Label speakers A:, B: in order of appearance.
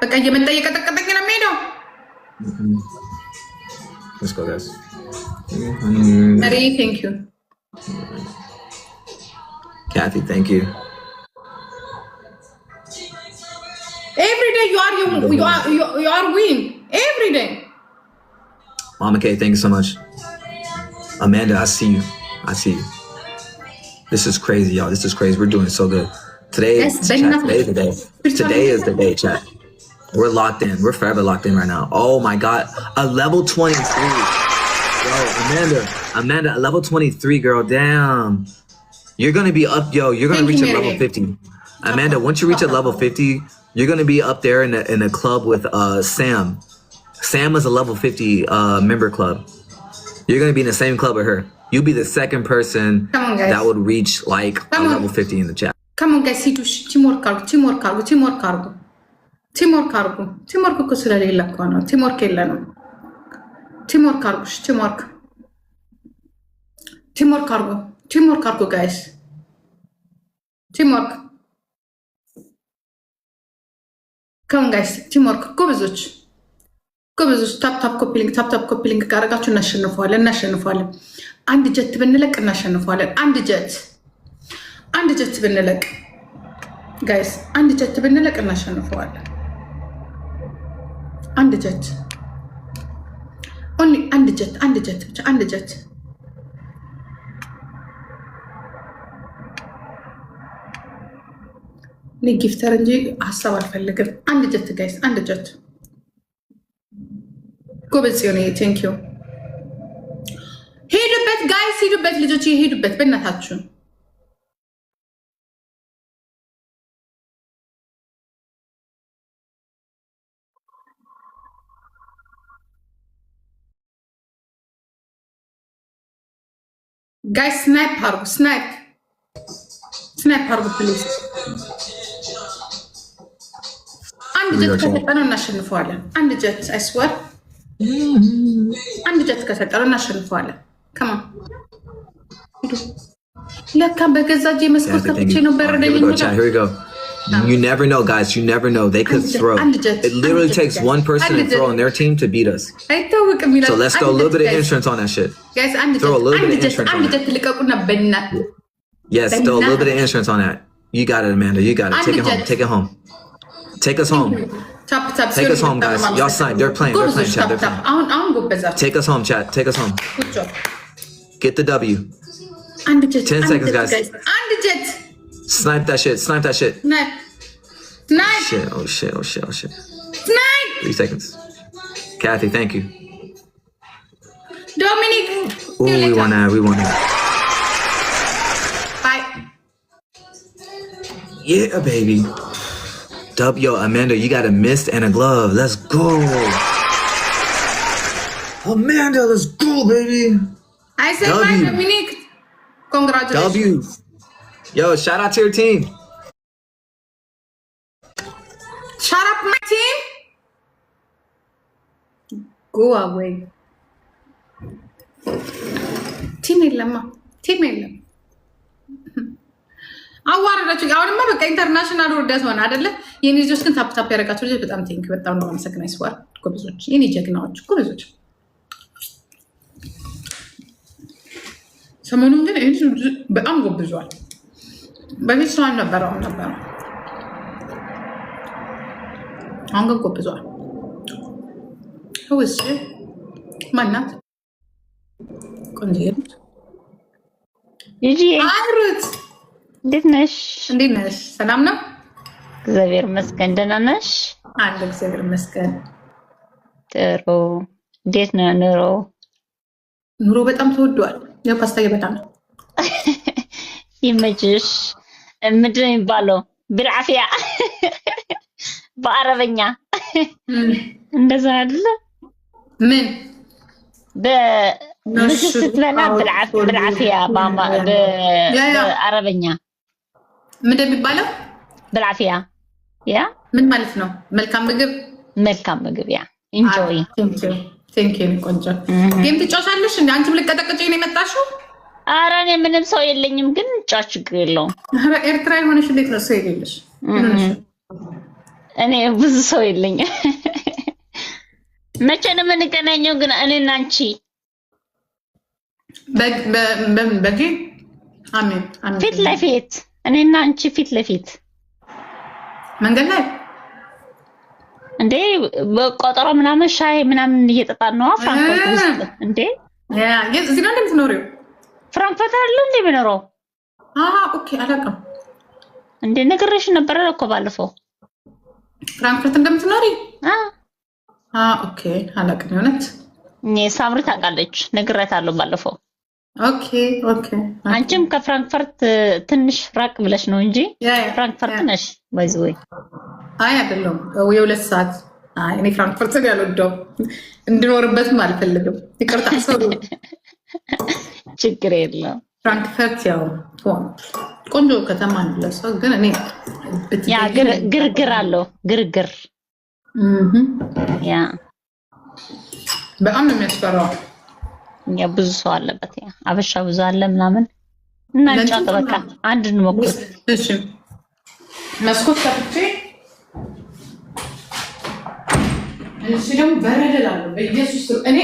A: በቃ እየመጣ እየቀጠቀጠኝ ነው የሚሄደው።
B: Let's go, guys.
A: Marie, thank you.
B: Kathy, thank you.
A: Every day you are win. Every day.
B: Mama K, thank you so much. Amanda, I see you. I see you. This is crazy, y'all. This is crazy. We're doing so good. Today is the day. Today is the day, chat. We're locked in. We're forever locked in right now. Oh my God. A level 23. Yo, Amanda, a level 23, girl. Damn. You're going to be up, yo. You're going to reach a level 50. Amanda, once you reach a level 50, you're going to be up there in a club with Sam. Sam is a level 50 member club. You're going to be in the same club with her. You'll be the second person that would reach like a level 50 in the chat.
A: Come on, guys. Teamwork cargo. Teamwork እኮ ስለሌለ እኮ ነው። ቲምወርክ የለንም። ቲምወርክ አርጉ ጋይስ። ቲምወርክ ከም ጋይስ ቲምወርክ ጎበዞች። ታፕ ኮፒ ሊንክ ካረጋችሁ እናሸንፈዋለን። አንድ ጀት ብንለቅ እናሸንፈዋለን። አንድ ጀት ብንለቅ ጋይስ፣ አንድ ጀት ብንለቅ እናሸንፈዋለን። አንድ ጀት ኦንሊ አንድ ጀት ብቻ አንድ ጀት። እኔ ጊፍተር እንጂ ሀሳብ አልፈልግም። አንድ ጀት ጋይስ፣ አንድ ጀት። ጎበዝ ሲሆነ ቴንክ ዩ። ሄዱበት ጋይስ፣ ሄዱበት ልጆች፣ ሄዱበት በእናታችሁ። ጋይስ ስናይፕ አርጉ ፕሊዝ። አንድ ጀት ከሰጠነው እናሸንፈዋለን። አንድ ጀት አይስወር፣ አንድ ጀት ከሰጠነው እናሸንፈዋለን። ከማ ለካ በገዛ እጄ መስኮት ከፍቼ ነው በረደኝ።
B: You never know, guys. You never know. They could throw. It literally takes one person to throw on their team to beat us. So let's throw a little bit of insurance on that shit.
A: Guys,
B: throw a little bit of insurance on that. Yes, throw a little bit of insurance on that. You got it, Amanda. You got it. Take it home. Take it home. Take us home. Take us home, guys. Y'all signed. They're playing. Chat. They're playing. Take us home, chat. Take us home.
A: Good job.
B: Get the W. 10 seconds, guys. Snipe that shit. Snipe. Shit. Oh shit.
A: Snipe.
B: 3 seconds. Kathy, thank you.
A: Dominic.
B: Ooh, we won that.
A: Bye.
B: Yeah, baby. Yo, Amanda, you got a mist and a glove. Let's go. Amanda, let's go, baby.
A: I said bye, Dominic. Congratulations.
B: W. Yo, shout out to your team.
A: Shut up, my team. Go away. Team የለም። አዋረዳችሁ። አሁንማ በቃ ኢንተርናሽናል ወርደት ሆነ አይደለ? የኔ ልጆች ግን ታፕ ያደረጋችሁ ልጆች በጣም ቴንክ በጣም ነው አመሰግናለሁ። ይስዋር ጎበዞች፣ የኔ ጀግናዎች ጎበዞች። ሰሞኑን ግን ይሄ በጣም ጎብዟል። በፊት ሰው አልነበረው ነበር። አሁን ግን ጎብዟል። ህውስ ማናት ቆንጆ
C: ይጂ
A: አሩት
C: እንዴት ነሽ?
A: ሰላም ነው?
C: እግዚአብሔር ይመስገን። ደህና ነሽ?
A: አለ እግዚአብሔር ይመስገን።
C: ጥሩ። እንዴት ነው ኑሮ?
A: ኑሮ በጣም ተወዷል። ያው ፓስታ እየበላ ነው።
C: ይመችሽ። ምንድን ነው የሚባለው? ብልዓፊያ በአረበኛ እንደዛ አይደለ?
A: ምን
C: በምግብ ስትበላ ብልዓፊያ በአረበኛ
A: ምን እንደሚባለው?
C: ብልዓፊያ ያ
A: ምን ማለት ነው? መልካም ምግብ ያ ኢንጆይ። ቴንክ ዩ ቆንጆ። ጌም ትጫወቻለሽ እንዴ? አንቺ ልትቀጠቅጪኝ ነው የመጣሽው?
C: ኧረ እኔ ምንም ሰው የለኝም፣ ግን ጫው ችግር የለውም።
A: ኤርትራ የሆነሽ እንዴት ነው ሰው የሌለሽ?
C: እኔ ብዙ ሰው የለኝ። መቼ ነው የምንገናኘው ግን እኔና አንቺ?
A: በጌ አሜን
C: ፊት ለፊት እኔና አንቺ ፊት ለፊት
A: መንገድ ላይ
C: እንዴ በቆጠሮ ምናምን ሻይ ምናምን እየጠጣን ነው ፍራንክፈርት ውስጥ እንዴ?
A: እዚህ ነው እንደምትኖሪው?
C: ፍራንክፈርት አይደል እንዴ የምኖረው?
A: ኦኬ አላውቅም።
C: እንዴ ነግሬሽ ነበር እኮ ባለፈው
A: ፍራንክፈርት እንደምትኖሪ። ኦኬ አላውቅም። የእውነት
C: እኔ ሳምሪ ታውቃለች፣ ነግሬያታለሁ ባለፈው።
A: ኦኬ
C: አንቺም ከፍራንክፈርት ትንሽ ራቅ ብለሽ ነው እንጂ ፍራንክፈርት ነሽ ባይዘ ወይ?
A: አይ አይደለም፣ የሁለት ሰዓት። እኔ ፍራንክፈርትን ያልወደውም እንድኖርበትም አልፈልግም። ይቅርታ ሰው
C: ችግር የለውም።
A: ፍራንክፈርት ያው ቆንጆ ከተማ ነው ለሰው፣ ግን እኔ
C: ያ ግርግር አለው ግርግር። ያ
A: በጣም ነው የሚያስፈራው።
C: ያ ብዙ ሰው አለበት። ያ አበሻ ብዙ አለ ምናምን እና ጫት በቃ አንድ እንሞክር።
A: እሺ መስኮት ከፍቼ እሺ ደግሞ በረደላለሁ በኢየሱስ እኔ